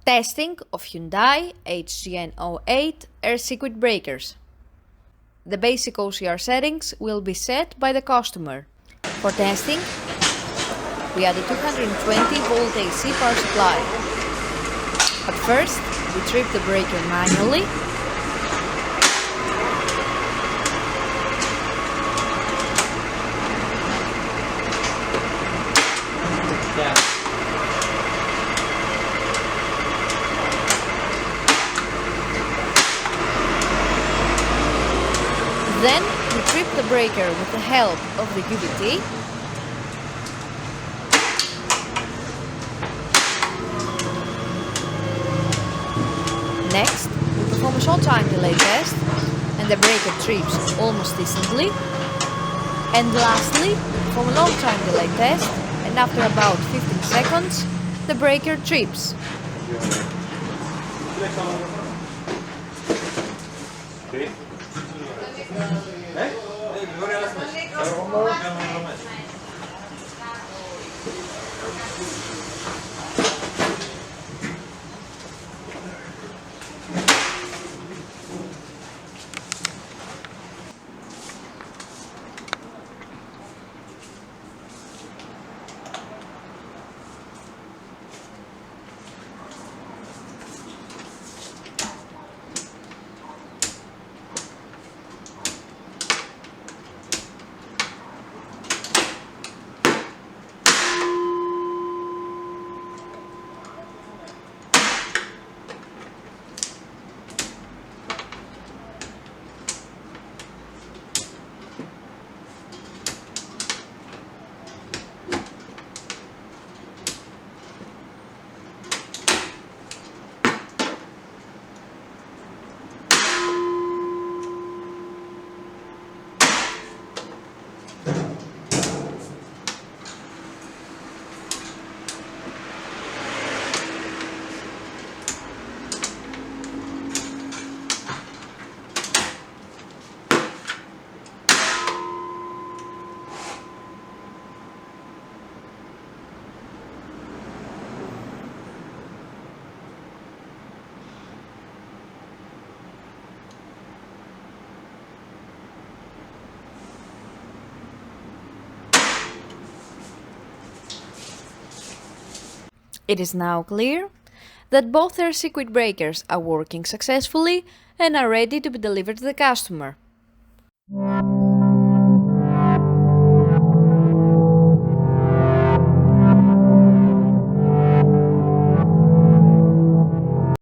Testing of Hyundai HGN08 air circuit breakers. The basic OCR settings will be set by the customer. For testing, we add a 220 volt AC power supply. At first, we trip the breaker manually. Then we trip the breaker with the help of the UVT. Next, we perform a short time delay test and the breaker trips almost instantly. And lastly, we perform a long time delay test and after about 15 seconds, the breaker trips. It is now clear that both air circuit breakers are working successfully and are ready to be delivered to the customer.